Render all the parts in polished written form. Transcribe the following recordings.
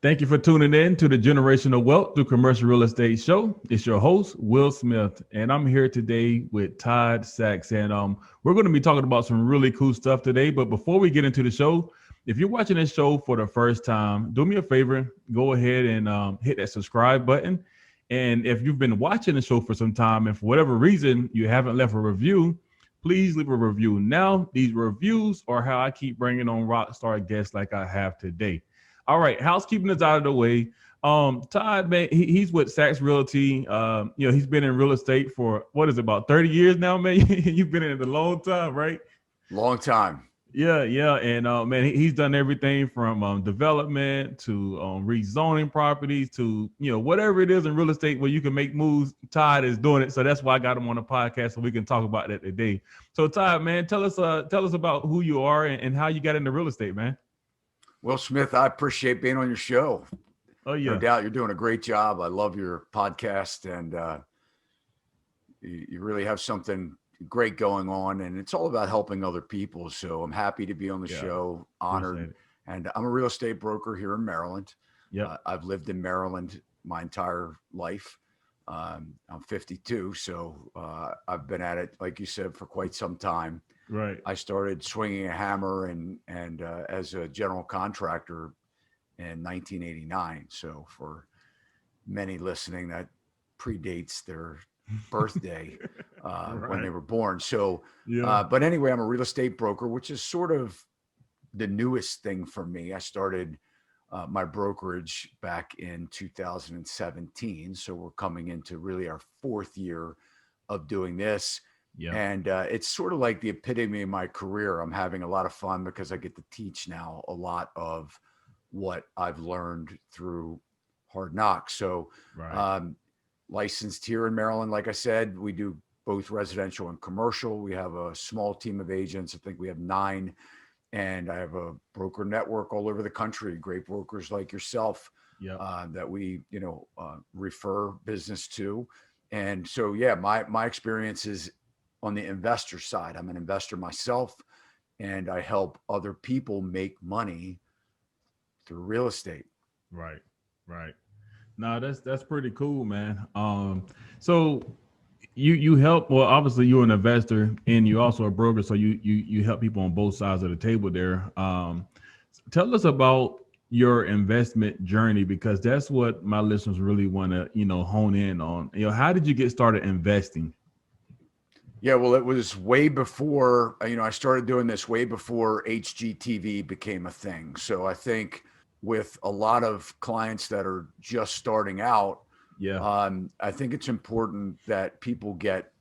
Thank you for tuning in to the Generational Wealth through Commercial Real Estate Show. It's your host, Will Smith, and I'm here today with Todd Sachs. And we're going to be talking about some really cool stuff today. But before we get into the show, if you're watching this show for the first time, do me a favor, go ahead and hit that subscribe button. And if you've been watching the show for some time and for whatever reason you haven't left a review, please leave a review. Now, these reviews are how I keep bringing on rock star guests like I have today. All right, housekeeping is out of the way. Todd, man, he's with Sachs Realty. He's been in real estate for what is it, about 30 years now, man. You've been in it a long time, right? Long time. Yeah. And man, he's done everything from development to rezoning properties to whatever it is in real estate where you can make moves. Todd is doing it, so that's why I got him on the podcast so we can talk about that today. So Todd, man, tell us about who you are and how you got into real estate, man. Will Smith, I appreciate being on your show. Oh yeah, no doubt you're doing a great job. I love your podcast, and you really have something great going on, and it's all about helping other people. So I'm happy to be on the show, honored. And I'm a real estate broker here in Maryland. Yeah, I've lived in Maryland my entire life. I'm 52, so I've been at it, like you said, for quite some time. Right. I started swinging a hammer and as a general contractor in 1989. So for many listening, that predates their birthday right. when they were born. So, but anyway, I'm a real estate broker, which is sort of the newest thing for me. I started my brokerage back in 2017. So we're coming into really our fourth year of doing this. Yeah. And it's sort of like the epitome of my career. I'm having a lot of fun because I get to teach now a lot of what I've learned through Hard Knocks. So licensed here in Maryland, like I said, we do both residential and commercial. We have a small team of agents. I think we have 9. And I have a broker network all over the country, great brokers like yourself that we, refer business to. And so, my experience is on the investor side. I'm an investor myself, and I help other people make money through real estate. Right. No, that's pretty cool, man. So you help. Well, obviously you're an investor and you're also a broker, so you help people on both sides of the table there. Tell us about your investment journey, because that's what my listeners really want to hone in on. How did you get started investing? Yeah, well, it was way before, I started doing this way before HGTV became a thing. So I think with a lot of clients that are just starting out, I think it's important that people get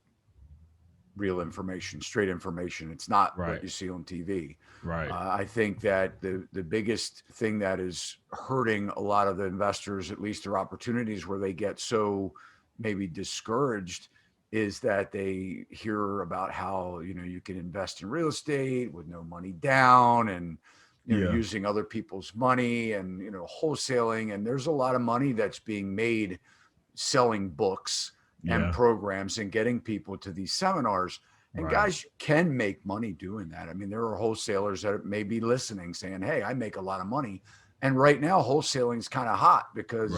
real information, straight information. It's not what you see on TV. Right. I think that the biggest thing that is hurting a lot of the investors, at least their opportunities, where they get so maybe discouraged, is that they hear about how, you can invest in real estate with no money down and, using other people's money and, wholesaling. And there's a lot of money that's being made selling books and programs and getting people to these seminars. And guys can make money doing that. I mean, there are wholesalers that may be listening saying, hey, I make a lot of money. And right now wholesaling is kind of hot because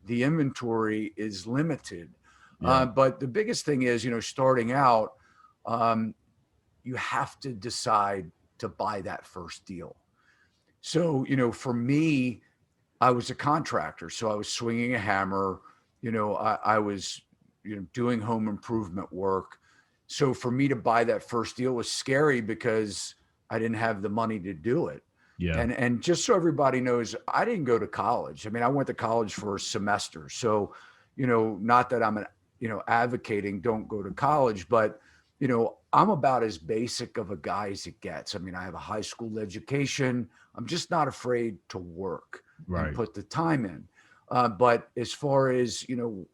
the inventory is limited. But the biggest thing is, starting out, you have to decide to buy that first deal. So, for me, I was a contractor. So I was swinging a hammer, I was, doing home improvement work. So for me to buy that first deal was scary because I didn't have the money to do it. Yeah. And just so everybody knows, I didn't go to college. I mean, I went to college for a semester. So, not that I'm advocating don't go to college, but, I'm about as basic of a guy as it gets. I mean, I have a high school education. I'm just not afraid to work and put the time in. But as far as,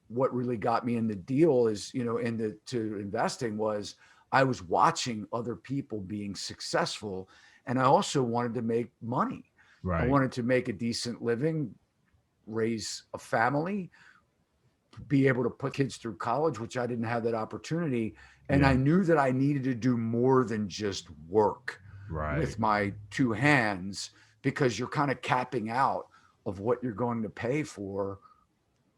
what really got me in the deal is, to investing was I was watching other people being successful. And I also wanted to make money. I wanted to make a decent living, raise a family, be able to put kids through college, which I didn't have that opportunity. And I knew that I needed to do more than just work with my two hands, because you're kind of capping out of what you're going to pay for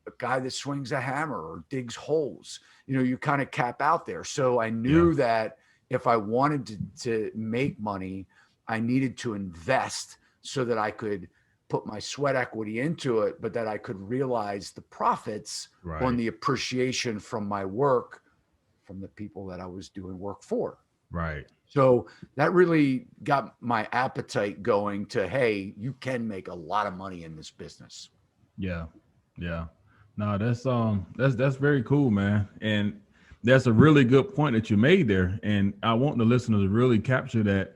a guy that swings a hammer or digs holes. You kind of cap out there. So I knew that if I wanted to make money, I needed to invest so that I could put my sweat equity into it, but that I could realize the profits on the appreciation from my work, from the people that I was doing work for. Right. So that really got my appetite going to, hey, you can make a lot of money in this business. Yeah. Yeah. No, that's very cool, man. And that's a really good point that you made there. And I want the listeners to really capture that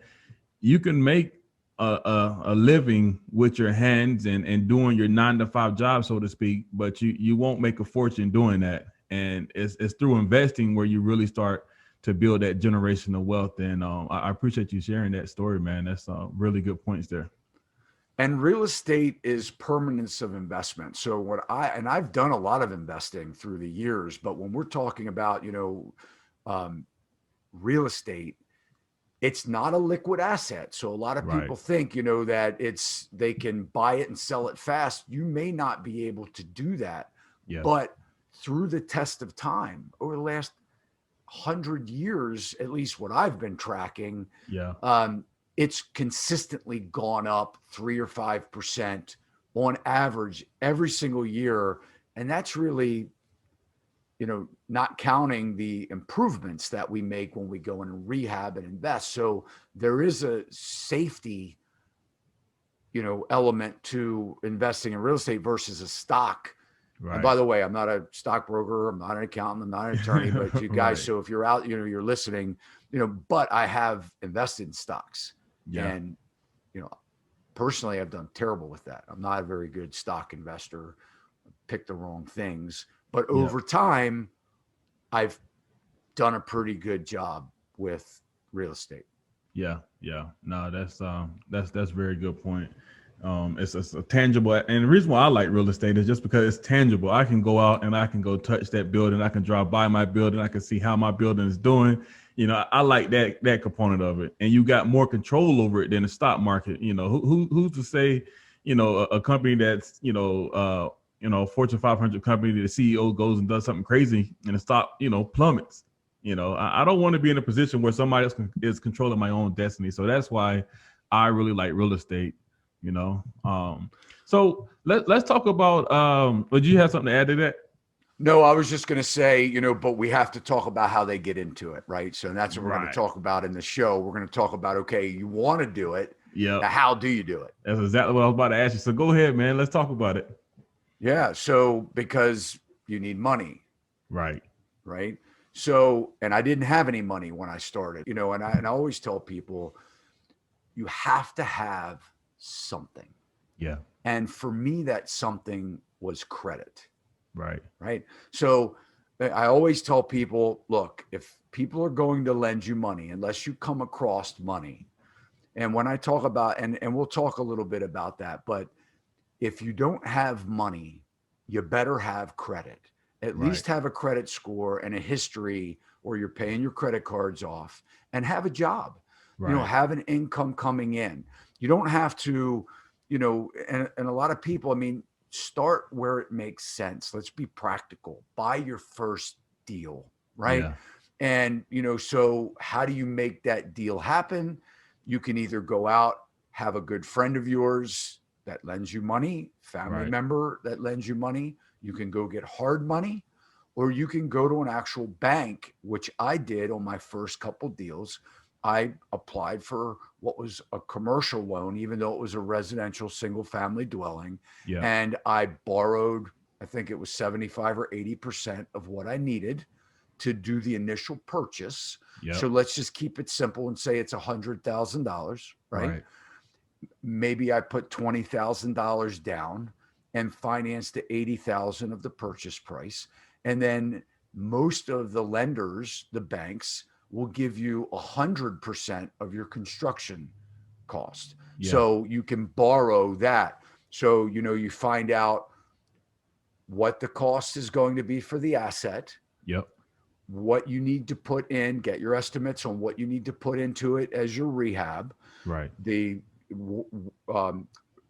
you can make a living with your hands and doing your 9-to-5 job, so to speak, but you won't make a fortune doing that. And it's through investing where you really start to build that generational wealth. And I appreciate you sharing that story, man. That's really good points there. And real estate is permanence of investment. So I've done a lot of investing through the years, but when we're talking about, real estate, it's not a liquid asset. So a lot of people think, that they can buy it and sell it fast. You may not be able to do that, but through the test of time over the last 100 years, at least what I've been tracking, it's consistently gone up 3 or 5% on average every single year. And that's really, not counting the improvements that we make when we go in and rehab and invest. So there is a safety, element to investing in real estate versus a stock. Right. And by the way, I'm not a stockbroker. I'm not an accountant. I'm not an attorney, but you guys, so if you're out, you're listening, but I have invested in stocks. Yeah. And, personally, I've done terrible with that. I'm not a very good stock investor. Picked the wrong things, but over time, I've done a pretty good job with real estate. Yeah. No, that's very good point. It's a tangible, and the reason why I like real estate is just because it's tangible. I can go out and I can go touch that building. I can drive by my building. I can see how my building is doing. I like that component of it, and you got more control over it than the stock market. Who's to say, a company that's, Fortune 500 company, the CEO goes and does something crazy and the stock, plummets. I don't want to be in a position where somebody else is controlling my own destiny. So that's why I really like real estate. So let's talk about. Would you have something to add to that? No, I was just going to say, but we have to talk about how they get into it, right? So that's what we're going to talk about in the show. We're going to talk about, okay, you want to do it. Yeah. How do you do it? That's exactly what I was about to ask you. So go ahead, man. Let's talk about it. Yeah. So because you need money. Right. So, and I didn't have any money when I started, and I always tell people, you have to have something. Yeah. And for me, that something was credit. Right. So I always tell people, look, if people are going to lend you money, unless you come across money, and when I talk about, and we'll talk a little bit about that, but if you don't have money, you better have credit. At least have a credit score and a history where you're paying your credit cards off, and have a job, have an income coming in. You don't have to, and a lot of people, start where it makes sense. Let's be practical. Buy your first deal, right? Yeah. And, so how do you make that deal happen? You can either go out, have a good friend of yours that lends you money, family member that lends you money. You can go get hard money, or you can go to an actual bank, which I did on my first couple deals. I applied for what was a commercial loan, even though it was a residential single family dwelling. Yeah. And I borrowed, I think it was 75 or 80% of what I needed to do the initial purchase. Yep. So let's just keep it simple and say it's $100,000, right? Maybe I put $20,000 down and financed the $80,000 of the purchase price. And then most of the lenders, the banks, will give you 100% of your construction cost. Yeah. So you can borrow that. So, you find out what the cost is going to be for the asset. Yep. What you need to put in, get your estimates on what you need to put into it as your rehab. Right. The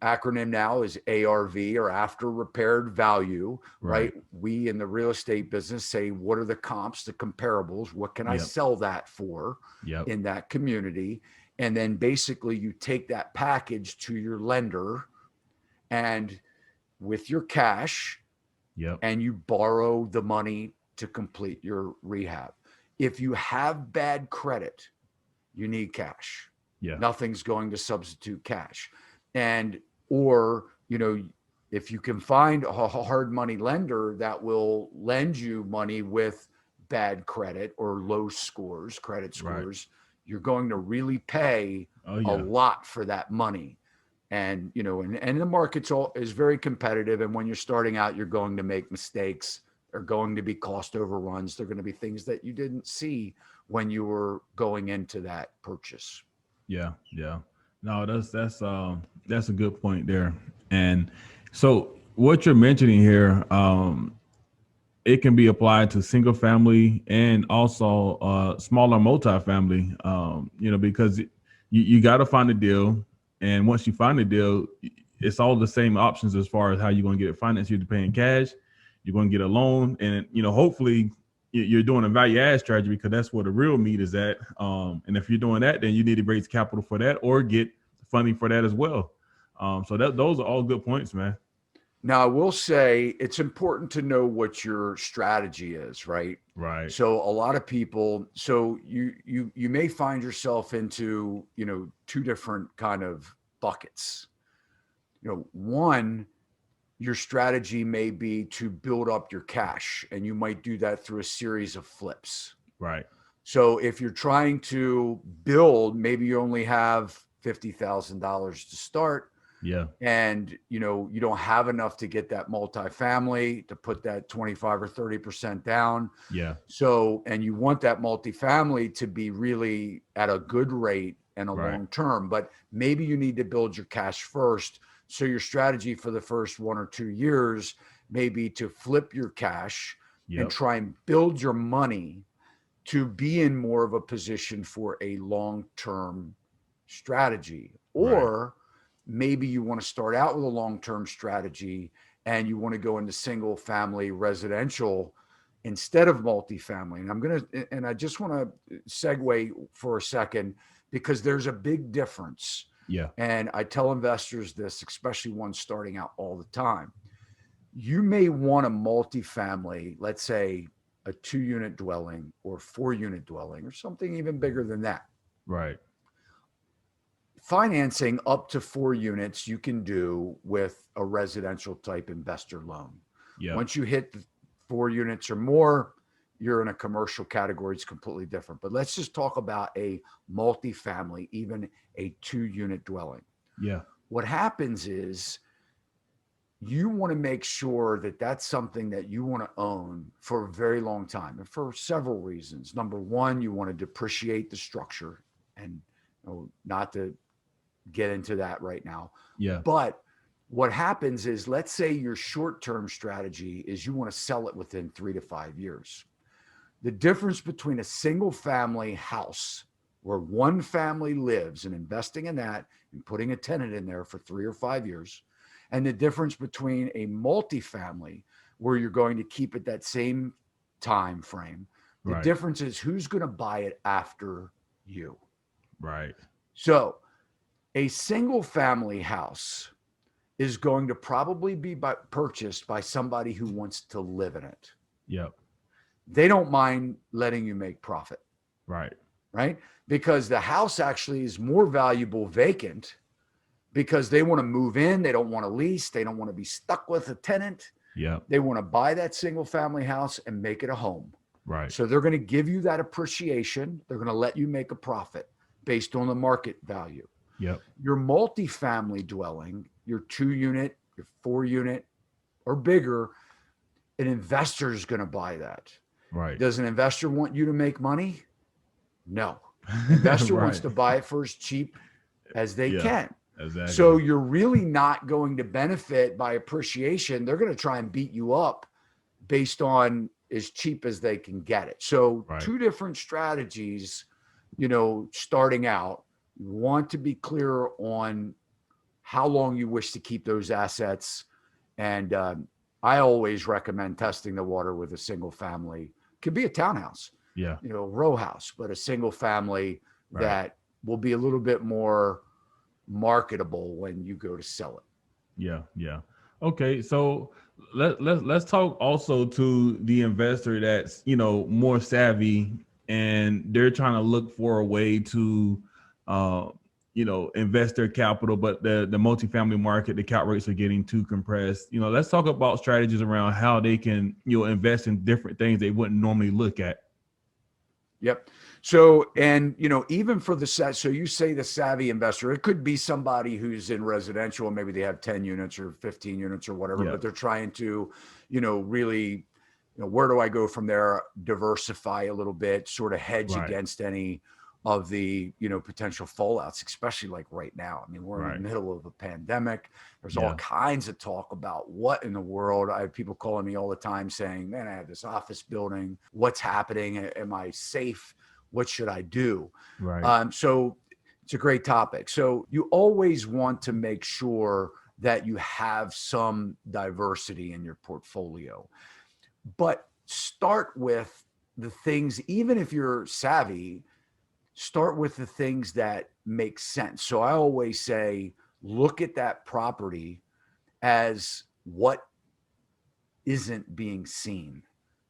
acronym now is ARV, or after repaired value, right? We in the real estate business say, what are the comps, the comparables? What can I sell that for in that community? And then basically you take that package to your lender and with your cash, and you borrow the money to complete your rehab. If you have bad credit, you need cash. Nothing's going to substitute cash. And, or, you know, if you can find a hard money lender that will lend you money with bad credit or low scores, credit scores, you're going to really pay a lot for that money. And, you know, and the market's is very competitive. And when you're starting out, you're going to make mistakes. There are going to be cost overruns. There are going to be things that you didn't see when you were going into that purchase. Yeah. No, that's a good point there. And so what you're mentioning here, it can be applied to single family and also smaller multifamily, you know, because you got to find a deal. And once you find a deal, it's all the same options as far as how you're going to get it financed. You're paying cash, you're going to get a loan, and, you know, hopefully you're doing a value add strategy because that's where the real meat is at. And if you're doing that, then you need to raise capital for that or get funding for that as well. So those are all good points, man. Now, I will say it's important to know what your strategy is, right? Right. So a lot of people, so you may find yourself into, you know, two different kind of buckets. You know, one, your strategy may be to build up your cash, and you might do that through a series of flips. Right. So if you're trying to build, maybe you only have $50,000 to start. And, you know, you don't have enough to get that multifamily to put that 25 or 30% down. So, and you want that multifamily to be really at a good rate and a long term, but maybe you need to build your cash first. So your strategy for the first 1 or 2 years may be to flip your cash and try and build your money to be in more of a position for a long-term strategy. Or maybe you want to start out with a long-term strategy and you want to go into single family residential instead of multifamily. And I just want to segue for a second because there's a big difference. And I tell investors this, especially ones starting out, all the time. You may want a multifamily, let's say a 2-unit dwelling or 4-unit dwelling or something even bigger than that. Financing up to 4 units you can do with a residential type investor loan. Once you hit 4 units or more, you're in a commercial category. It's completely different. But let's just talk about a multifamily, even a 2-unit dwelling. What happens is you want to make sure that that's something that you want to own for a very long time, and for several reasons. Number one, you want to depreciate the structure, and not to get into that right now. But what happens is, let's say your short-term strategy is you want to sell it within 3 to 5 years. The difference between a single family house where one family lives and investing in that and putting a tenant in there for 3 or 5 years, and the difference between a multifamily where you're going to keep it that same time frame, the difference is who's going to buy it after you. So a single family house is going to probably be purchased by somebody who wants to live in it. They don't mind letting you make profit. Right? Because the house actually is more valuable vacant because they want to move in. They don't want to lease. They don't want to be stuck with a tenant. They want to buy that single family house and make it a home. So they're going to give you that appreciation. They're going to let you make a profit based on the market value. Your multifamily dwelling, your 2-unit, your 4-unit or bigger, an investor is going to buy that. Does an investor want you to make money? No. Investor wants to buy it for as cheap as they can. So you're really not going to benefit by appreciation. They're going to try and beat you up based on as cheap as they can get it. So two different strategies, you know, starting out. You want to be clear on how long you wish to keep those assets. And I always recommend testing the water with a single family. It could be a townhouse, Yeah. row house, but a single family Right. that will be a little bit more marketable when you go to sell it. Yeah. Yeah. Okay. So let's talk also to the investor that's, more savvy, and they're trying to look for a way to, invest their capital, but the multifamily market, the cap rates are getting too compressed. Let's talk about strategies around how they can, invest in different things they wouldn't normally look at. Yep. So, and even for so you say the savvy investor, it could be somebody who's in residential and maybe they have 10 units or 15 units or whatever, Yeah. but they're trying to, really, where do I go from there? Diversify a little bit, sort of hedge Right. against any of the, potential fallouts, especially like right now. I mean, we're in Right. the middle of a pandemic. There's Yeah. all kinds of talk about what in the world. I have people calling me all the time saying, man, I have this office building. What's happening? Am I safe? What should I do? Right. So it's a great topic. So you always want to make sure that you have some diversity in your portfolio, but start with the things, even if you're savvy, start with the things that make sense. So I always say, look at that property as what isn't being seen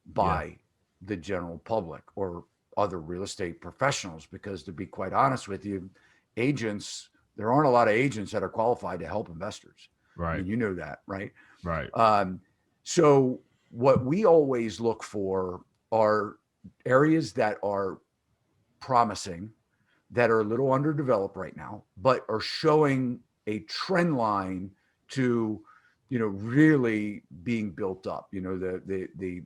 by the general public or other real estate professionals, because to be quite honest with you, agents, there aren't a lot of agents that are qualified to help investors. Right. I mean, you know that, right? Right. So what we always look for are areas that are promising, that are a little underdeveloped right now, but are showing a trend line to, really being built up. The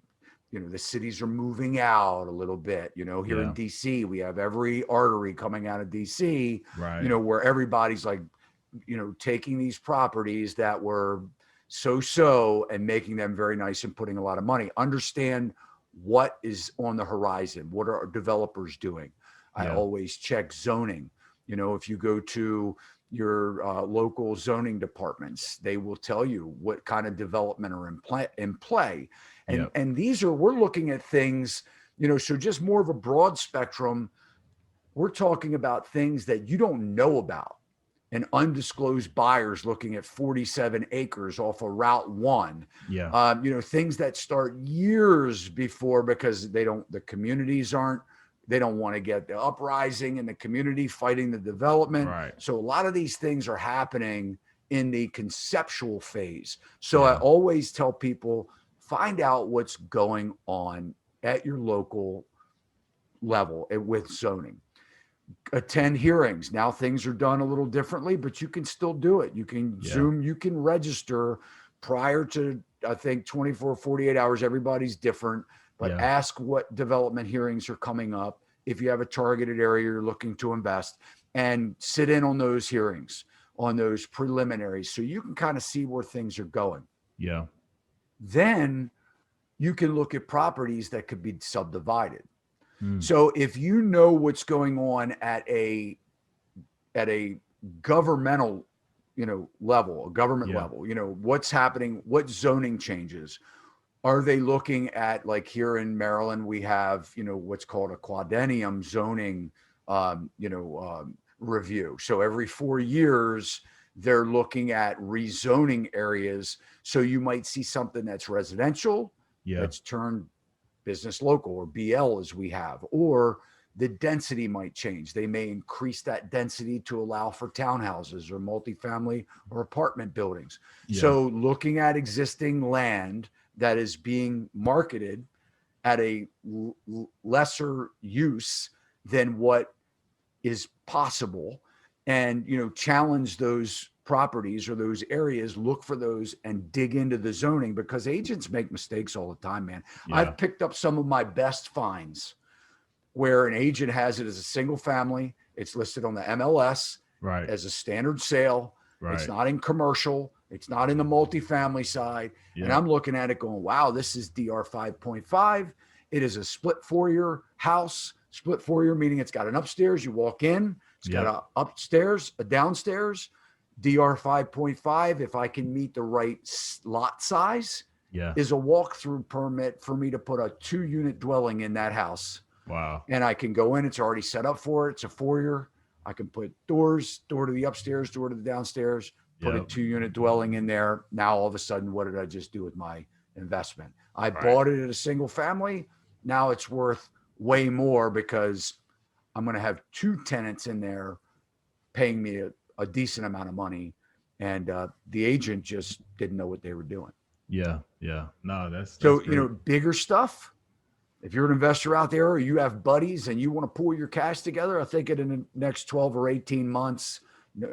cities are moving out a little bit. Here in DC, we have every artery coming out of DC, Right. where everybody's like, taking these properties that were so and making them very nice and putting a lot of money. Understand what is on the horizon. What are our developers doing? I always check zoning. If you go to your local zoning departments, they will tell you what kind of development are in play. And we're looking at things, so just more of a broad spectrum. We're talking about things that you don't know about. And undisclosed buyers looking at 47 acres off of Route 1. Things that start years before, because the communities they don't want to get the uprising in the community fighting the development. Right. So a lot of these things are happening in the conceptual phase. So I always tell people, find out what's going on at your local level with zoning. Attend hearings. Now things are done a little differently, but you can still do it. You can Zoom, you can register prior to, I think, 24, 48 hours. Everybody's different, but ask what development hearings are coming up. If you have a targeted area you're looking to invest, and sit in on those hearings, on those preliminaries, so you can kind of see where things are going. Yeah. Then you can look at properties that could be subdivided. So if you know what's going on at a governmental, level, a government level, what's happening, what zoning changes are they looking at? Like here in Maryland, we have, what's called a quadennium zoning, review. So every 4 years, they're looking at rezoning areas. So you might see something that's residential, that's turned business local, or BL as we have, or the density might change. They may increase that density to allow for townhouses or multifamily or apartment buildings. So looking at existing land that is being marketed at a lesser use than what is possible, and challenge those properties or those areas, look for those and dig into the zoning, because agents make mistakes all the time, man. I've picked up some of my best finds where an agent has it as a single family. It's listed on the MLS as a standard sale. It's not in commercial. It's not in the multifamily side. And I'm looking at it going, wow, this is DR 5.5. It is a split foyer house. Split foyer meaning it's got an upstairs. You walk in, it's got a upstairs, a downstairs. DR 5.5, if I can meet the right lot size, Yeah. is a walkthrough permit for me to put a 2-unit dwelling in that house. Wow. And I can go in, it's already set up for it. It's a foyer. I can put doors, door to the upstairs, door to the downstairs, put a Yep. 2-unit dwelling in there. Now, all of a sudden, what did I just do with my investment? I Right. bought it at a single family. Now it's worth way more because I'm going to have 2 tenants in there paying me a decent amount of money. And the agent just didn't know what they were doing. Yeah. Yeah. No, that's So, great. bigger stuff. If you're an investor out there or you have buddies and you want to pool your cash together, I think in the next 12 or 18 months,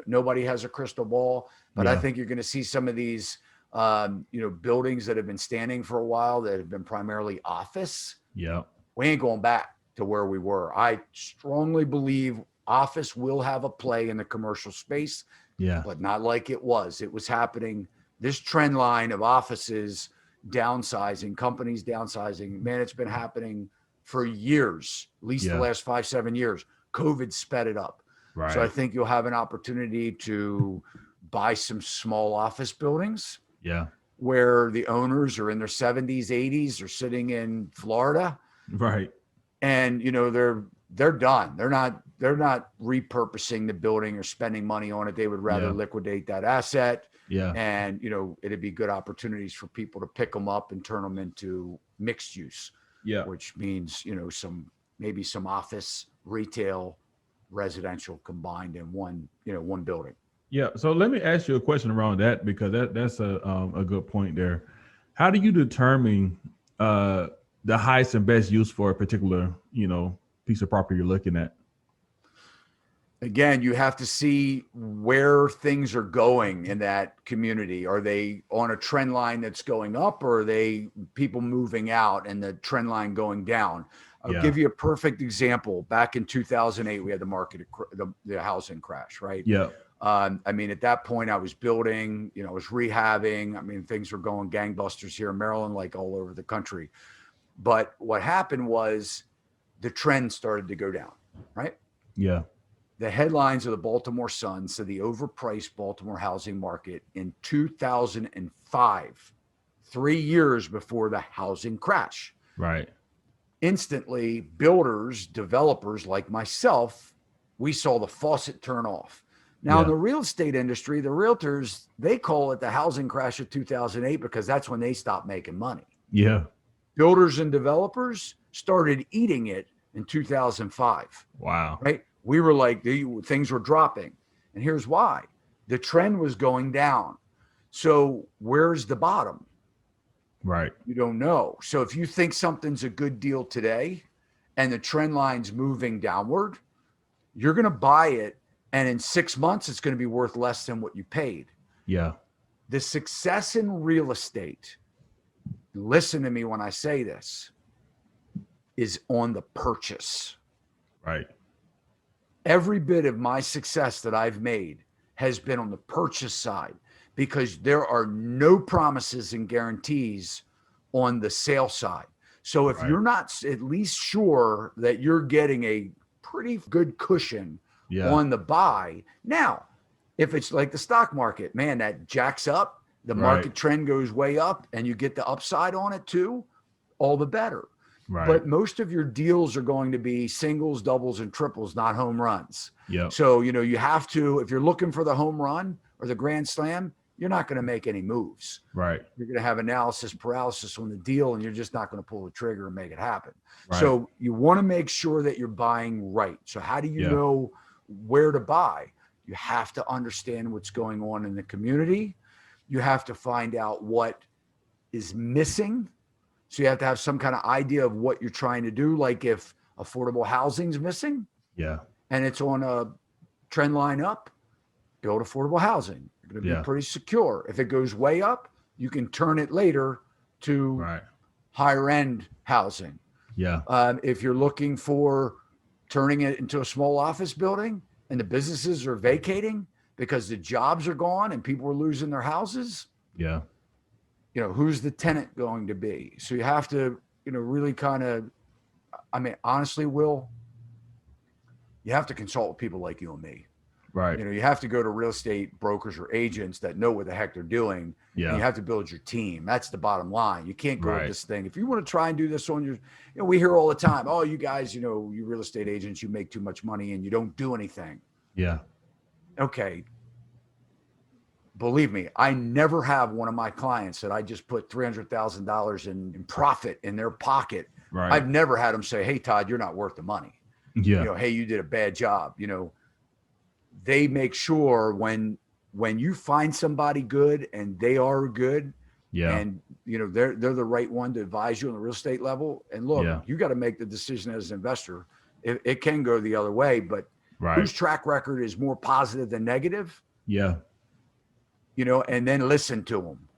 nobody has a crystal ball, but I Yeah. think you're going to see some of these, buildings that have been standing for a while that have been primarily office. Yeah. We ain't going back to where we were. I strongly believe office will have a play in the commercial space, Yeah. but not like it was. It was happening. This trend line of offices downsizing, companies downsizing, man, it's been happening for years, at least the Yeah. last 5-7 years. COVID sped it up. So I Right. think you'll have an opportunity to buy some small office buildings Yeah. where the owners are in their 70s, 80s, are sitting in Florida, Right. and they're done. They're not repurposing the building or spending money on it. They would rather Yeah. liquidate that asset, Yeah. and it'd be good opportunities for people to pick them up and turn them into mixed use, Yeah. which means maybe some office, retail, residential combined in one building. Yeah. So let me ask you a question around that, because that's a good point there. How do you determine the highest and best use for a particular piece of property you're looking at? Again, you have to see where things are going in that community. Are they on a trend line that's going up, or are they people moving out and the trend line going down? I'll Yeah. give you a perfect example. Back in 2008, we had the housing crash, right? Yeah. At that point, I was building, I was rehabbing. Things were going gangbusters here in Maryland, like all over the country. But what happened was the trend started to go down, right? Yeah. The headlines of the Baltimore Sun said the overpriced Baltimore housing market in 2005, 3 years before the housing crash. Right. Instantly, builders, developers like myself, we saw the faucet turn off. Now, in the real estate industry, the realtors, they call it the housing crash of 2008 because that's when they stopped making money. Yeah. Builders and developers started eating it in 2005. Wow. Right? We were like, things were dropping. And here's why. The trend was going down. So where's the bottom? Right. You don't know. So if you think something's a good deal today and the trend line's moving downward, you're going to buy it. And in 6 months, it's going to be worth less than what you paid. Yeah. The success in real estate, listen to me when I say this, is on the purchase. Right. Every bit of my success that I've made has been on the purchase side, because there are no promises and guarantees on the sale side. So if you're not at least sure that you're getting a pretty good cushion on the buy. Now, if it's like the stock market, man, that jacks up, the market trend goes way up, and you get the upside on it too, all the better. Right. But most of your deals are going to be singles, doubles, and triples, not home runs. Yeah. So, you have to, if you're looking for the home run or the grand slam, you're not going to make any moves. Right. You're going to have analysis paralysis on the deal, and you're just not going to pull the trigger and make it happen. Right. So you want to make sure that you're buying right. So how do you know where to buy? You have to understand what's going on in the community. You have to find out what is missing. So you have to have some kind of idea of what you're trying to do. Like if affordable housing is missing and it's on a trend line up, build affordable housing. You're going to be pretty secure. If it goes way up, you can turn it later to higher end housing. Yeah. If you're looking for turning it into a small office building and the businesses are vacating because the jobs are gone and people are losing their houses, who's the tenant going to be? So you have to, really kind of, honestly, Will, you have to consult with people like you and me. Right. You have to go to real estate brokers or agents that know what the heck they're doing. And you Yeah. have to build your team. That's the bottom line. You can't go to Right. this thing. If you want to try and do this on your, we hear all the time, oh, you guys, you real estate agents, you make too much money and you don't do anything. Yeah. Okay. Believe me, I never have one of my clients that I just put $300,000 in profit in their pocket. Right. I've never had them say, hey, Todd, you're not worth the money. Yeah. Hey, you did a bad job. They make sure when you find somebody good and they are good, Yeah. and they're the right one to advise you on the real estate level. And look, Yeah. you got to make the decision as an investor. It can go the other way, but Right. whose track record is more positive than negative? Yeah. And then listen to them.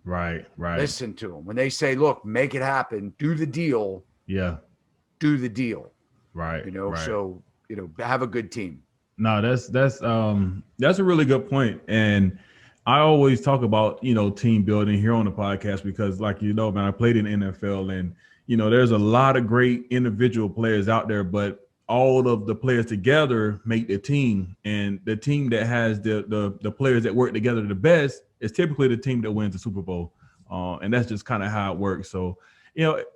Right. Right. Listen to them when they say, "Look, make it happen. Do the deal. Yeah. Do the deal." Right. Right. So have a good team. No, that's a really good point. And I always talk about, team building here on the podcast because like, man, I played in the NFL and, there's a lot of great individual players out there, but all of the players together make the team, and the team that has the players that work together the best is typically the team that wins the Super Bowl. And that's just kind of how it works. So,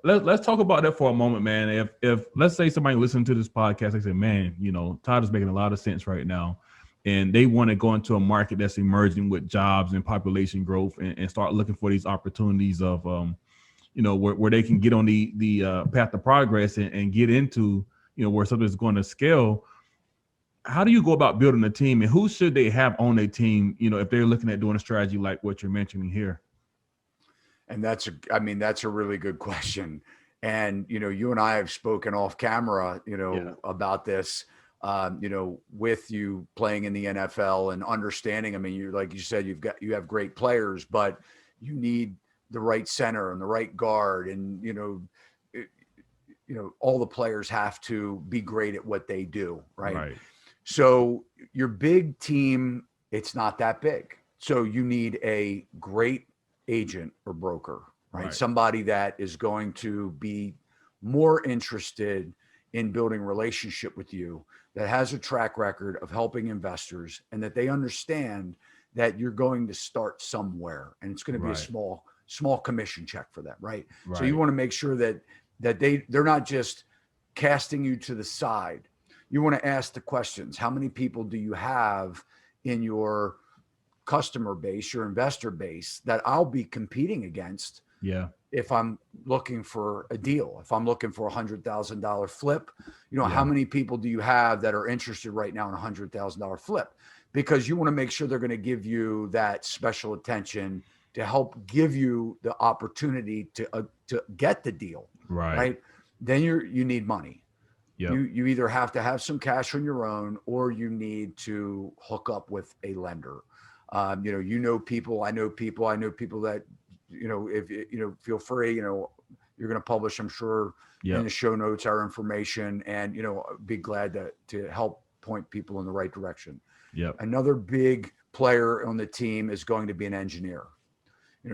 let's talk about that for a moment, man. If let's say somebody listening to this podcast, they say, man, Todd is making a lot of sense right now, and they want to go into a market that's emerging with jobs and population growth and start looking for these opportunities of, where they can get on the path of progress and get into, where something's going to scale. How do you go about building a team, and who should they have on their team, if they're looking at doing a strategy like what you're mentioning here? And that's a really good question. And, you and I have spoken off camera, about this, with you playing in the NFL and understanding. I mean, you're, like you said, you have great players, but you need the right center and the right guard. And, all the players have to be great at what they do. Right. So your big team, it's not that big. So you need a great agent or broker, right? Somebody that is going to be more interested in building relationship with you, that has a track record of helping investors, and that they understand that you're going to start somewhere and it's going to be a small commission check for them, right? So you want to make sure that they're not just casting you to the side. You want to ask the questions. How many people do you have in your customer base, your investor base, that I'll be competing against? Yeah. If I'm looking for a deal, if I'm looking for $100,000 flip, how many people do you have that are interested right now in $100,000 flip? Because you want to make sure they're going to give you that special attention to help give you the opportunity to get the deal. Right. Then you need money. Yep. You either have to have some cash on your own, or you need to hook up with a lender. People, I know people that, if feel free, you're going to publish, I'm sure, in the show notes, our information, and, be glad to help point people in the right direction. Yep. Another big player on the team is going to be an engineer,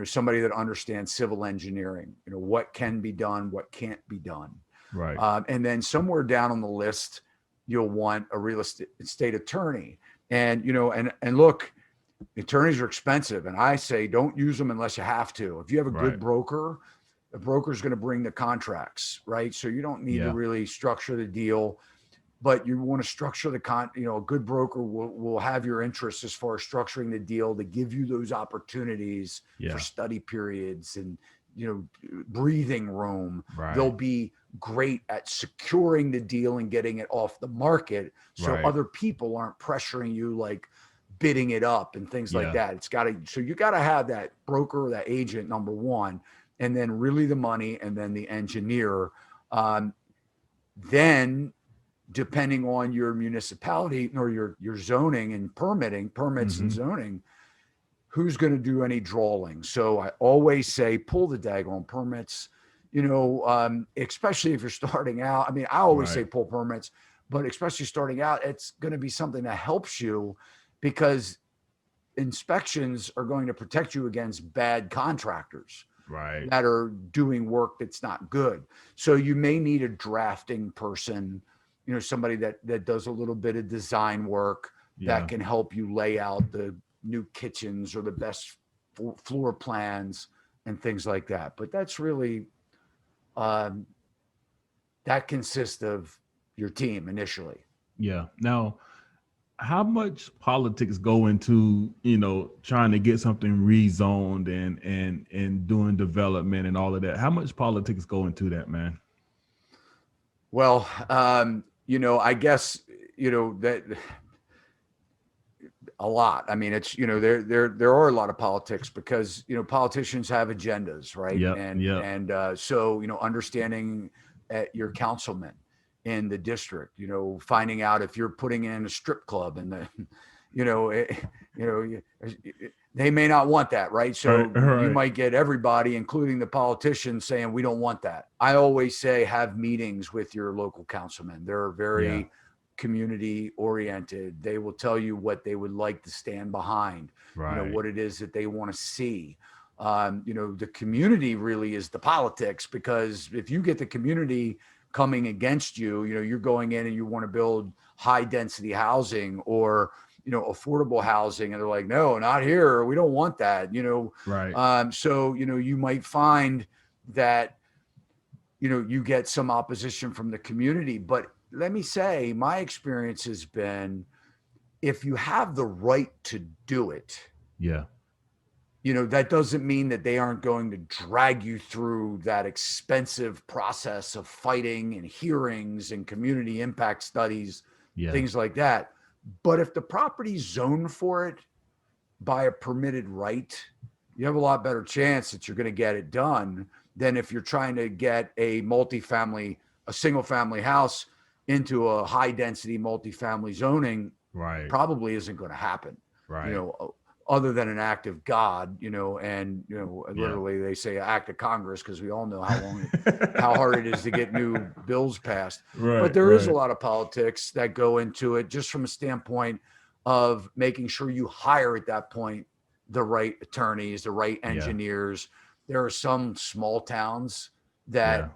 somebody that understands civil engineering, what can be done, what can't be done. Right. And then somewhere down on the list, you'll want a real estate attorney. And, and look, attorneys are expensive, and I say don't use them unless you have to. If you have a good broker, the broker's going to bring the contracts, right? So you don't need to really structure the deal, but you want to structure a good broker will have your interests as far as structuring the deal to give you those opportunities for study periods and, breathing room. They'll be great at securing the deal and getting it off the market, so other people aren't pressuring you, like bidding it up and things like that. So you got to have that broker, that agent, number one, and then really the money, and then the engineer. Then depending on your municipality or your zoning and permits and zoning, who's going to do any drawing. So I always say, pull the daggone permits, especially if you're starting out. I mean, I always say pull permits, but especially starting out, it's going to be something that helps you, because inspections are going to protect you against bad contractors that are doing work that's not good. So you may need a drafting person, somebody that does a little bit of design work, that can help you lay out the new kitchens or the best floor plans and things like that. But that's really, that consists of your team initially. Yeah. Now, how much politics go into, trying to get something rezoned and doing development and all of that? How much politics go into that, man? Well, I guess, that a lot. I mean, it's, there are a lot of politics because, politicians have agendas, right? Yeah. And so, understanding your councilman in the district, finding out if you're putting in a strip club and they may not want that, right? So right. You might get everybody, including the politicians, saying we don't want that. I always say have meetings with your local councilmen. They're very community oriented. They will tell you what they would like to stand behind, right. What it is that they want to see. The community really is the politics, because if you get the community coming against you, you're going in and you want to build high density housing or, affordable housing, and they're like, no, not here. We don't want that, right. So, you might find that, you get some opposition from the community. But let me say, my experience has been, if you have the right to do it, that doesn't mean that they aren't going to drag you through that expensive process of fighting and hearings and community impact studies, things like that. But if the property's zoned for it by a permitted right, you have a lot better chance that you're going to get it done than if you're trying to get a single family house into a high density multifamily zoning. Right. Probably isn't going to happen. Right. Other than an act of God, and literally they say act of Congress, because we all know how hard it is to get new bills passed. Right, but there is a lot of politics that go into it, just from a standpoint of making sure you hire at that point the right attorneys, the right engineers. There are some small towns that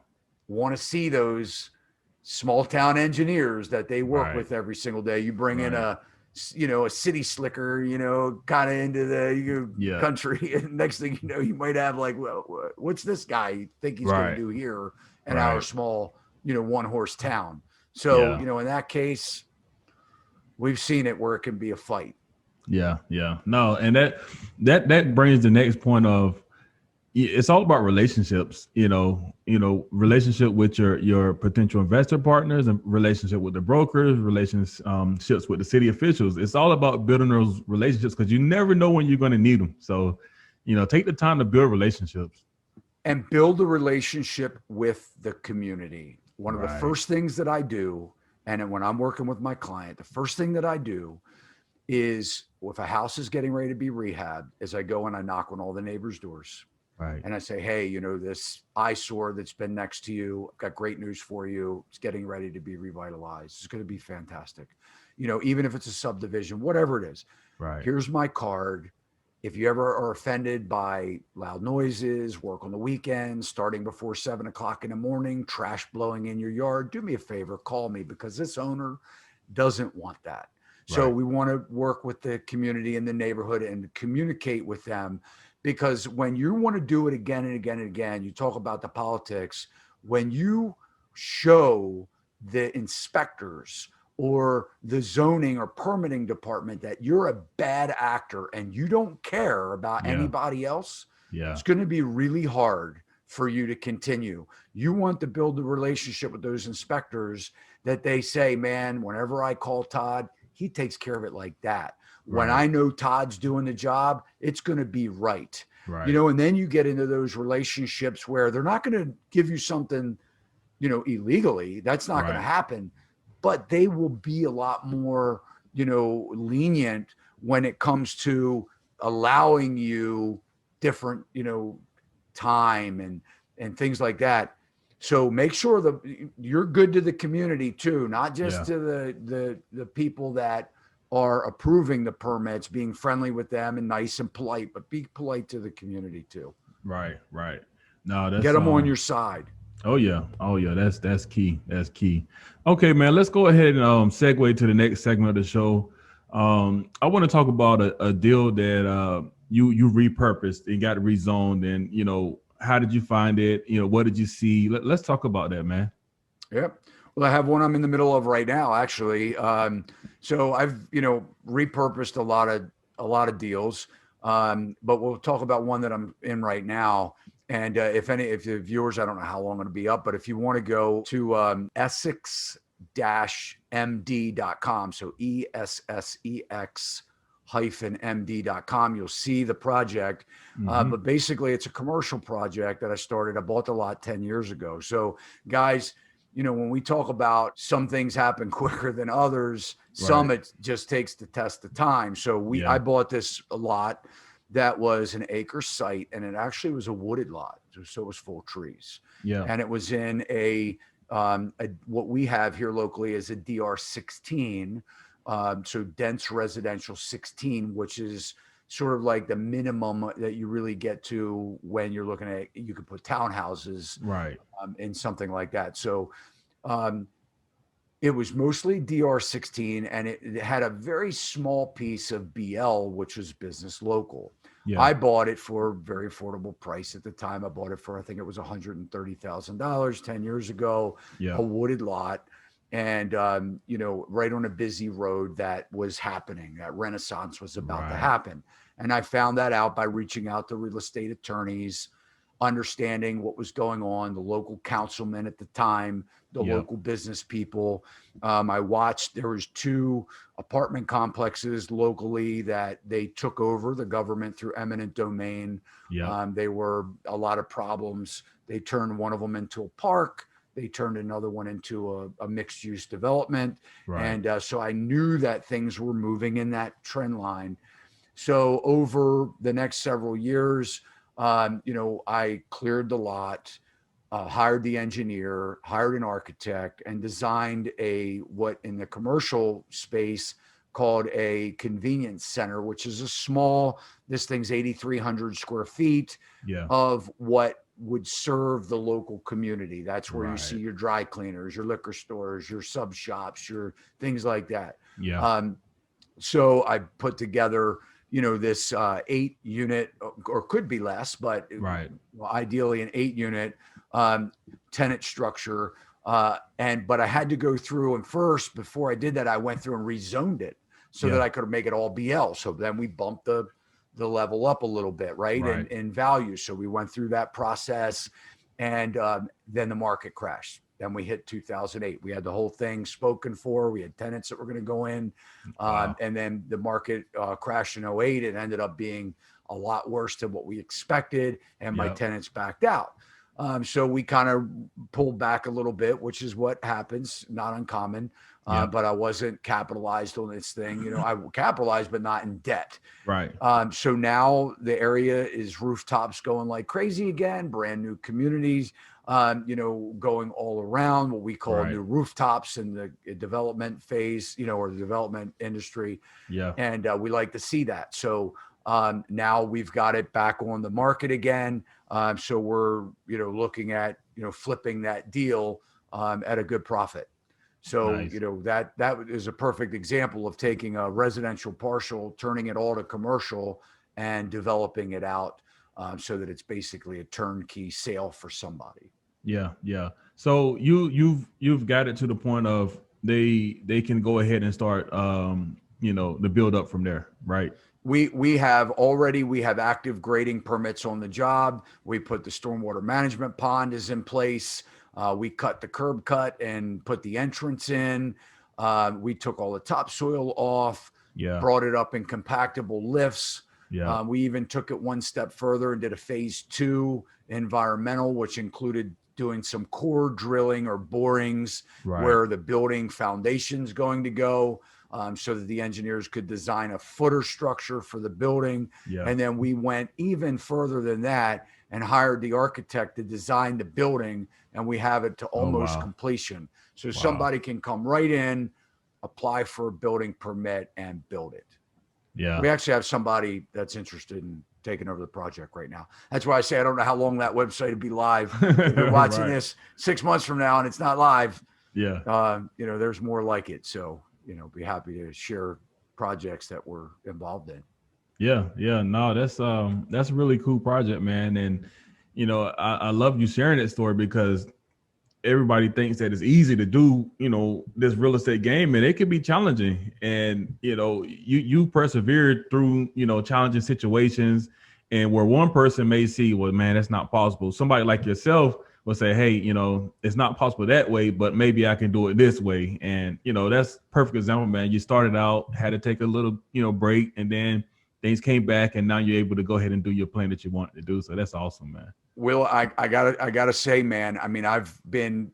want to see those small town engineers that they work with every single day. You bring in a city slicker, kind of into the country. And next thing you know, you might have like, well, what's this guy think he's going to do here in our small, one horse town? So, in that case, we've seen it where it can be a fight. Yeah. No. And that brings the next point of, it's all about relationships, relationship with your potential investor partners and relationship with the brokers, relationships with the city officials. It's all about building those relationships, because you never know when you're going to need them. So, take the time to build relationships. And build a relationship with the community. One of the first things that I do, and when I'm working with my client, the first thing that I do is, if a house is getting ready to be rehabbed, is I go and I knock on all the neighbors' doors. Right. And I say, hey, this eyesore that's been next to you, I've got great news for you. It's getting ready to be revitalized. It's going to be fantastic. Even if it's a subdivision, whatever it is. Right. Here's my card. If you ever are offended by loud noises, work on the weekends, starting before 7 o'clock in the morning, trash blowing in your yard, do me a favor, call me, because this owner doesn't want that. So we want to work with the community in the neighborhood and communicate with them. Because when you want to do it again and again and again, you talk about the politics. When you show the inspectors or the zoning or permitting department that you're a bad actor and you don't care about anybody else, it's going to be really hard for you to continue. You want to build a relationship with those inspectors that they say, man, whenever I call Todd, he takes care of it like that. When I know Todd's doing the job, it's going to be right. And then you get into those relationships where they're not going to give you something, illegally. That's not going to happen. But they will be a lot more, lenient when it comes to allowing you different, time and things like that. So make sure that you're good to the community too, not just to the people that are approving the permits, being friendly with them and nice and polite, but be polite to the community too. Right. No, that's, get them on your side. Oh yeah. That's key. Okay, man, let's go ahead and segue to the next segment of the show. I want to talk about a deal that you repurposed and got rezoned, and how did you find it? What did you see? Let's talk about that, man. Yep. Well, I have one I'm in the middle of right now, actually. So I've, repurposed a lot of deals. But we'll talk about one that I'm in right now. And if the viewers, I don't know how long it'll be up, but if you want to go to Essex-MD.com, so ESSEX-MD.com, you'll see the project. But basically, it's a commercial project that I started. I bought the lot 10 years ago. So, guys, when we talk about some things happen quicker than others, some Right. it just takes the test of time. So Yeah. I bought this a lot that was an acre site, and it actually was a wooded lot, so it was full of trees, Yeah. and it was in what we have here locally is a DR 16, so dense residential 16, which is sort of like the minimum that you really get to when you're looking at, you could put townhouses Right. in something like that. So um, it was mostly DR 16, and it had a very small piece of BL, which was business local. Yeah. I bought it for a very affordable price at the time. I bought it for, I think it was $130,000 10 years ago, Yeah. a wooded lot. And, right on a busy road that was happening, that renaissance was about to Right. happen. And I found that out by reaching out to real estate attorneys, understanding what was going on, the local councilman at the time, the Yeah. local business people. I watched, there was 2 apartment complexes locally that they took over the government through eminent domain. Yeah. They were a lot of problems. They turned one of them into a park. They turned another one into a mixed use development. Right. And so I knew that things were moving in that trend line. So over the next several years, I cleared the lot, hired the engineer, hired an architect, and designed what in the commercial space called a convenience center, which is this thing's 8,300 square feet Yeah. of what would serve the local community. That's where you see Right. your dry cleaners, your liquor stores, your sub shops, your things like that. Yeah. So I put together, this 8-unit, or could be less, but Right. ideally an 8-unit tenant structure. But I had to go through, and first, before I did that, I went through and rezoned it so Yeah. that I could make it all BL. So then we bumped the level up a little bit, right? Right. In value. So we went through that process, and then the market crashed. Then we hit 2008. We had the whole thing spoken for. We had tenants that were going to go in. Wow. And then the market crashed in 08. It ended up being a lot worse than what we expected. And my Yep. tenants backed out. So we kind of pulled back a little bit, which is what happens, not uncommon. Yep. But I wasn't capitalized on this thing. I capitalized, but not in debt. Right. So now the area is rooftops going like crazy again, brand new communities, going all around, what we call Right. new rooftops in the development phase, or the development industry. Yeah. And we like to see that. So now we've got it back on the market again. So we're, looking at, flipping that deal at a good profit. So, Nice. that is a perfect example of taking a residential partial, turning it all to commercial, and developing it out so that it's basically a turnkey sale for somebody. Yeah. Yeah. So you've got it to the point of they can go ahead and start the build up from there, right? We have active grading permits on the job. We put the stormwater management pond is in place. We cut the curb cut and put the entrance in. We took all the topsoil off, Yeah. brought it up in compactable lifts. Yeah. We even took it one step further and did a phase 2 environmental, which included doing some core drilling or borings Right. where the building foundation's going to go, so that the engineers could design a footer structure for the building. Yeah. And then we went even further than that and hired the architect to design the building, and we have it to almost wow. completion. So Wow. somebody can come right in, apply for a building permit, and build it. Yeah. We actually have somebody that's interested in taking over the project right now. That's why I say I don't know how long that website will be live. If you're watching Right. this 6 months from now and it's not live, Yeah. there's more like it. So, be happy to share projects that we're involved in. Yeah, no, that's a really cool project, man. And I love you sharing that story because everybody thinks that it's easy to do, this real estate game, and it can be challenging. And you persevered through, challenging situations, and where one person may see, well, man, that's not possible. Somebody like yourself will say, hey, it's not possible that way, but maybe I can do it this way. And that's perfect example, man. You started out, had to take a little, break, and then things came back, and now you're able to go ahead and do your plan that you wanted to do. So that's awesome, man. Will, I gotta say, man, I mean, I've been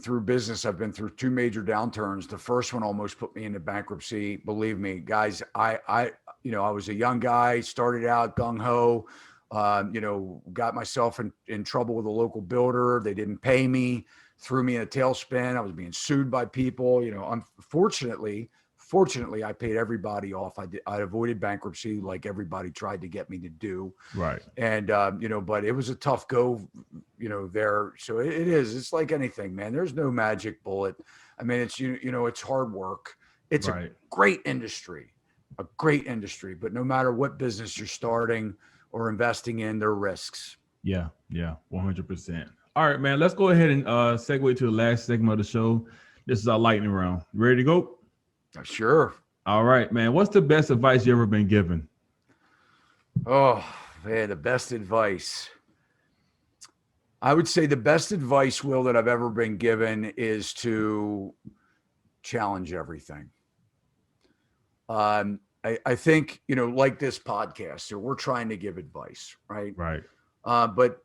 through business. I've been through 2 major downturns. The first one almost put me into bankruptcy. Believe me, guys, I was a young guy, started out gung ho, got myself in trouble with a local builder. They didn't pay me, threw me in a tailspin. I was being sued by people. Fortunately, I paid everybody off. I avoided bankruptcy like everybody tried to get me to do. Right. And, but it was a tough go, there. So it's like anything, man. There's no magic bullet. I mean, it's, it's hard work. It's a great industry, but no matter what business you're starting or investing in, there are risks. Yeah. 100%. All right, man, let's go ahead and segue to the last segment of the show. This is our lightning round. You ready to go? Sure. All right, man. What's the best advice you ever been given? Oh, man, the best advice. I would say the best advice, Will, that I've ever been given is to challenge everything. I think, like this podcast, so we're trying to give advice, right? Right. But,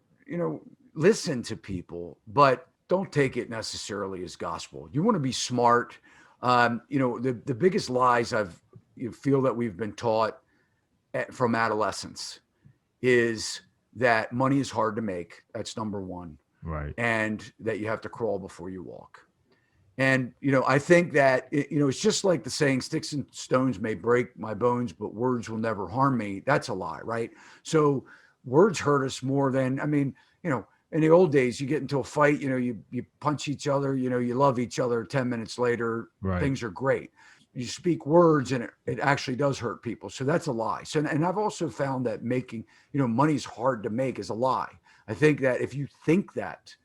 listen to people, but don't take it necessarily as gospel. You want to be smart. The biggest lies feel that we've been taught from adolescence is that money is hard to make. That's number one. Right. And that you have to crawl before you walk. And, I think that, it's just like the saying, sticks and stones may break my bones, but words will never harm me. That's a lie, right? So words hurt us more than, in the old days, you get into a fight, you punch each other, you love each other. 10 minutes later, things are great. You speak words and it actually does hurt people. So that's a lie. So, and I've also found that making, money's hard to make is a lie. I think that if you think that,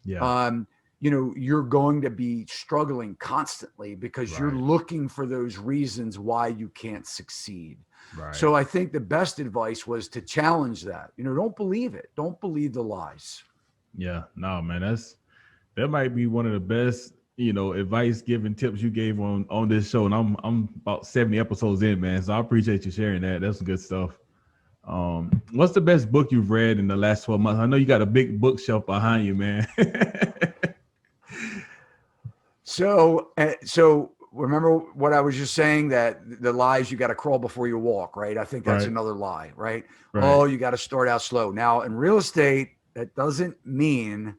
you're going to be struggling constantly because you're looking for those reasons why you can't succeed. Right. So I think the best advice was to challenge that. Don't believe it. Don't believe the lies. Yeah, no, man, that might be one of the best, advice giving tips you gave on this show. And I'm about 70 episodes in, man. So I appreciate you sharing that. That's some good stuff. What's the best book you've read in the last 12 months? I know you got a big bookshelf behind you, man. So remember what I was just saying, that the lies, you got to crawl before you walk, right? I think that's another lie, right? Oh, you got to start out slow. Now in real estate, that doesn't mean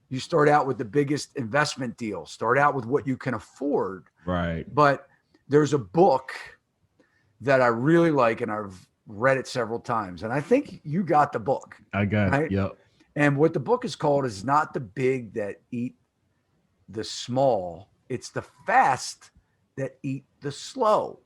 you start out with the biggest investment deal. Start out with what you can afford. Right. But there's a book that I really like, and I've read it several times. And I think you got the book. I got it. Yep. And what the book is called is Not the Big That Eat the Small. It's the Fast That Eat the Slow.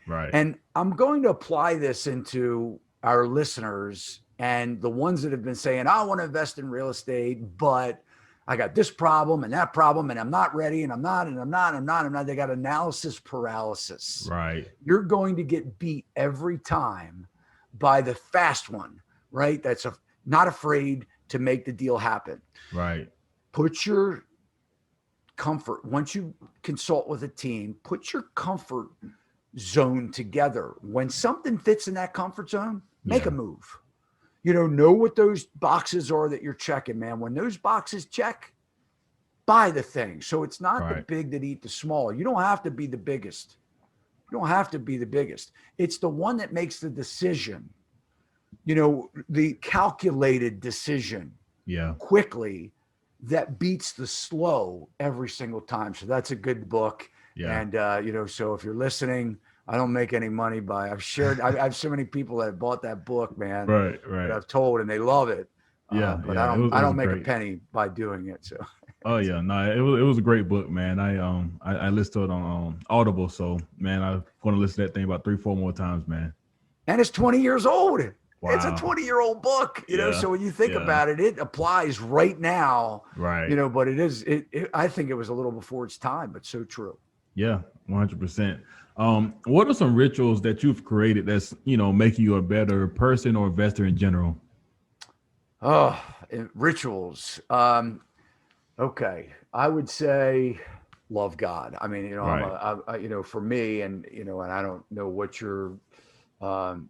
Right. And I'm going to apply this into our listeners and the ones that have been saying, I want to invest in real estate, but I got this problem and that problem, and I'm not ready, and I'm not. They got analysis paralysis. Right. You're going to get beat every time by the fast one, right? That's not afraid to make the deal happen. Right. Put your comfort, once you consult with a team, put your comfort zone together. When something fits in that comfort zone, make a move. Know what those boxes are that you're checking, man. When those boxes check, buy the thing. So it's not the big that eat the small. You don't have to be the biggest. It's the one that makes the decision, the calculated decision quickly that beats the slow every single time. So that's a good book. Yeah. And, so if you're listening, I don't make any money I have so many people that have bought that book, man. Right. That I've told, and they love it. Yeah. But I don't make a penny by doing it. So. Oh yeah, no, it was a great book, man. I listened to it on Audible, so man, I'm gonna listen to that thing about 3-4 more times, man. And it's 20 years old. It's a Wow. 20-year-old book, Yeah. so when you think Yeah. about it, it applies right now, Right. but I think it was a little before its time, but so true. Yeah. 100%. What are some rituals that you've created that's making you a better person or investor in general? Oh, rituals. Okay. I would say love God. I mean, Right. for me, and I don't know what your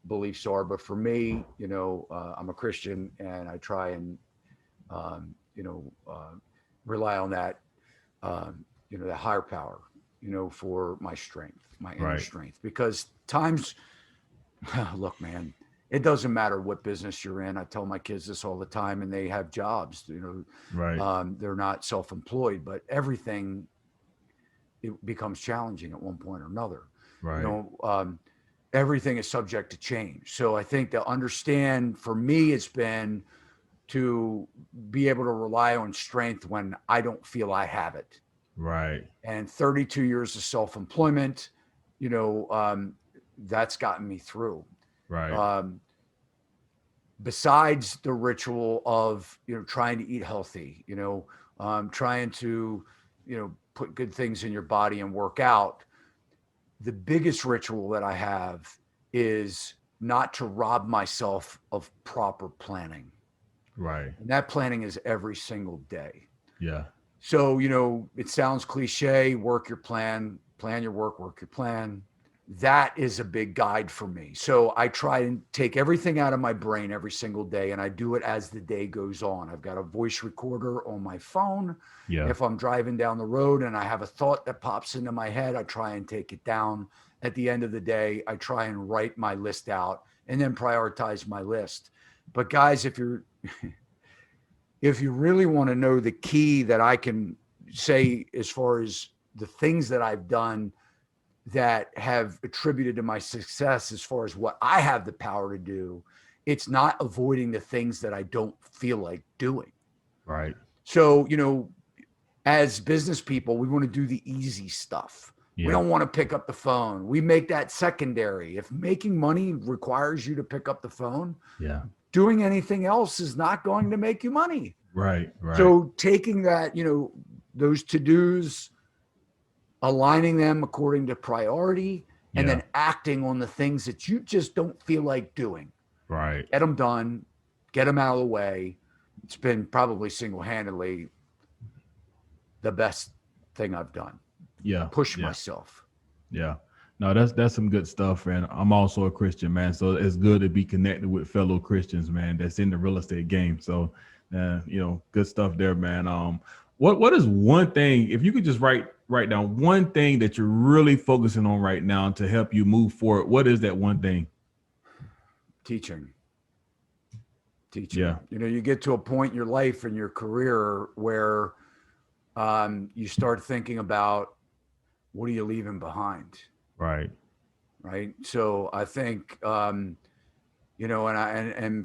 beliefs are, but for me, I'm a Christian, and I try and, um, you know, uh, rely on that, that higher power, for my strength, my inner Right. strength, because times, look, man, it doesn't matter what business you're in. I tell my kids this all the time, and they have jobs, Right. they're not self-employed, but everything, it becomes challenging at one point or another. You Right. know, um, everything is subject to change. So I think to understand, for me, it's been to be able to rely on strength when I don't feel I have it. Right. And 32 years of self-employment, you know, um, that's gotten me through. Right. Um, Besides the ritual of trying to eat healthy, trying to put good things in your body and work out, the biggest ritual that I have is not to rob myself of proper planning. Right. And that planning is every single day. Yeah. So, it sounds cliche, work your plan your work your plan. That is a big guide for me. So I try and take everything out of my brain every single day, and I do it as the day goes on. I've got a voice recorder on my phone. Yeah. If I'm driving down the road and I have a thought that pops into my head, I try and take it down. At the end of the day, I try and write my list out and then prioritize my list. But guys, if you really want to know the key that I can say as far as the things that I've done that have attributed to my success, as far as what I have the power to do, it's not avoiding the things that I don't feel like doing. Right. So, as business people, we want to do the easy stuff. We Yeah. don't want to pick up the phone. We make that secondary. If making money requires you to pick up the phone, Yeah. doing anything else is not going to make you money. Right. Right. So taking that, those to-dos, aligning them according to priority, and Yeah. then acting on the things that you just don't feel like doing. Right. Get them done, get them out of the way. It's been probably single-handedly the best thing I've done. Yeah. Push Yeah. myself. Yeah. No, that's some good stuff, and I'm also a Christian, man. So it's good to be connected with fellow Christians, man, that's in the real estate game. So, good stuff there, man. What is one thing, if you could just write down one thing that you're really focusing on right now to help you move forward? What is that one thing? Teaching. Yeah. You get to a point in your life and your career where you start thinking about, what are you leaving behind? Right. Right. So I think, and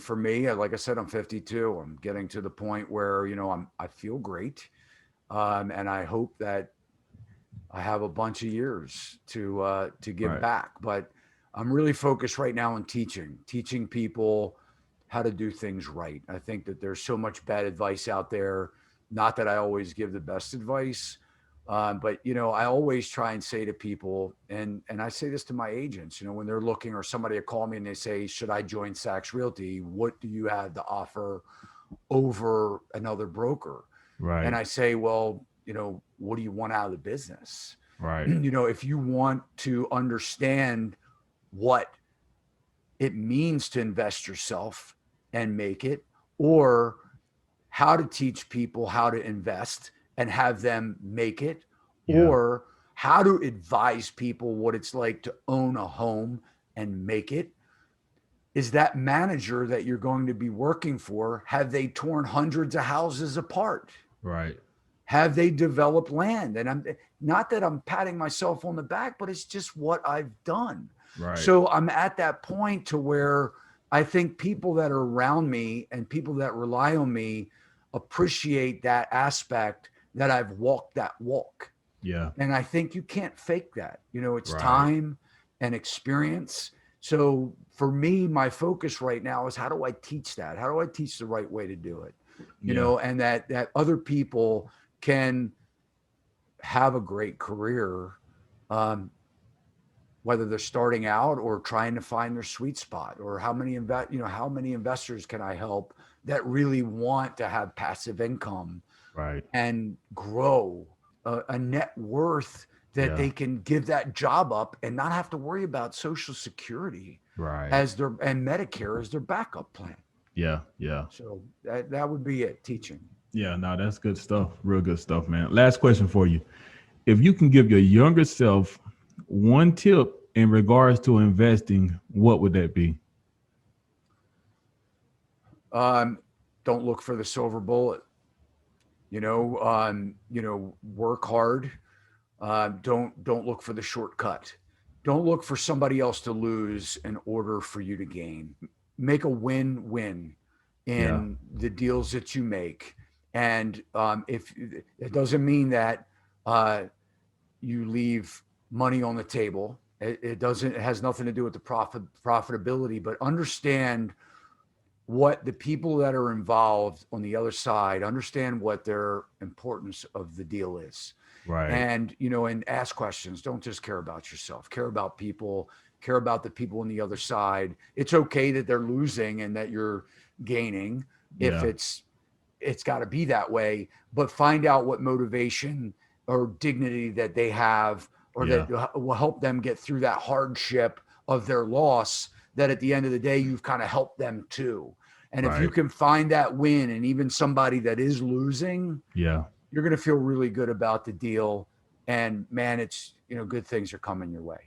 for me, like I said, I'm 52. I'm getting to the point where, I feel great. And I hope that I have a bunch of years to give Right. back, but I'm really focused right now on teaching people how to do things right. I think that there's so much bad advice out there. Not that I always give the best advice, but I always try and say to people, and I say this to my agents, when they're looking, or somebody will call me and they say, should I join Sachs Realty? What do you have to offer over another broker? Right. And I say, well, what do you want out of the business? Right. If you want to understand what it means to invest yourself and make it, or how to teach people how to invest and have them make it, Yeah. or how to advise people what it's like to own a home and make it, is that manager that you're going to be working for, have they torn hundreds of houses apart? Right. Have they developed land? And I'm not that I'm patting myself on the back, but it's just what I've done. Right. So I'm at that point to where I think people that are around me and people that rely on me appreciate that aspect, that I've walked that walk. Yeah. And I think you can't fake that. It's Right. time and experience. So for me, my focus right now is how do I teach that? How do I teach the right way to do it? Yeah. And that other people can have a great career, um, whether they're starting out or trying to find their sweet spot, or how many investors can I help that really want to have passive income Right. and grow a net worth that Yeah. they can give that job up and not have to worry about Social Security Right. and Medicare as their backup plan. Yeah. Yeah. So that would be it, teaching. Yeah. No, that's good stuff. Real good stuff, man. Last question for you. If you can give your younger self one tip in regards to investing, what would that be? Don't look for the silver bullet. Work hard. Don't look for the shortcut. Don't look for somebody else to lose in order for you to gain. Make a win-win Yeah. in the deals that you make. And if it doesn't mean that you leave money on the table, it doesn't. It has nothing to do with the profitability, but understand what the people that are involved on the other side understand, what their importance of the deal is. Right. And ask questions. Don't just care about yourself. Care about people. Care about the people on the other side. It's okay that they're losing and that you're gaining. If Yeah. it's got to be that way, but find out what motivation or dignity that they have, or Yeah. that will help them get through that hardship of their loss, that at the end of the day, you've kind of helped them too. And if you Right. can find that win, and even somebody that is losing, Yeah. you're going to feel really good about the deal. And man, it's, good things are coming your way.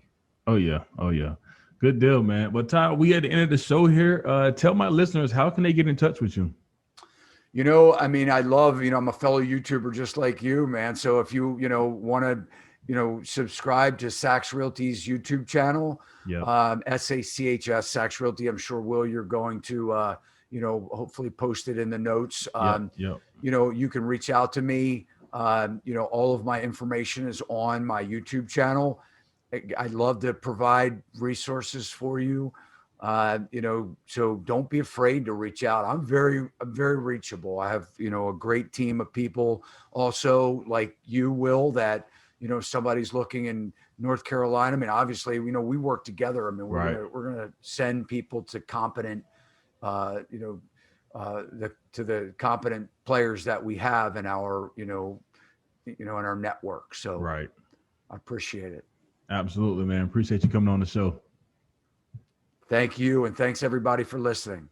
Oh yeah. Oh yeah. Good deal, man. But Todd, we at the end of the show here. Tell my listeners, how can they get in touch with you? I love, I'm a fellow YouTuber just like you, man. So if you, want to, subscribe to Sachs Realty's YouTube channel, Yeah. SACHS, Sachs Realty. I'm sure, Will, you're going to, hopefully post it in the notes. Yeah. You can reach out to me. All of my information is on my YouTube channel. I'd love to provide resources for you. So don't be afraid to reach out. I'm very reachable. I have, a great team of people also, like you, Will, that, somebody's looking in North Carolina. I mean, obviously, we work together. I mean, we're going to send people to competent, to the competent players that we have in our, in our network. So Right. I appreciate it. Absolutely, man. Appreciate you coming on the show. Thank you. And thanks everybody for listening.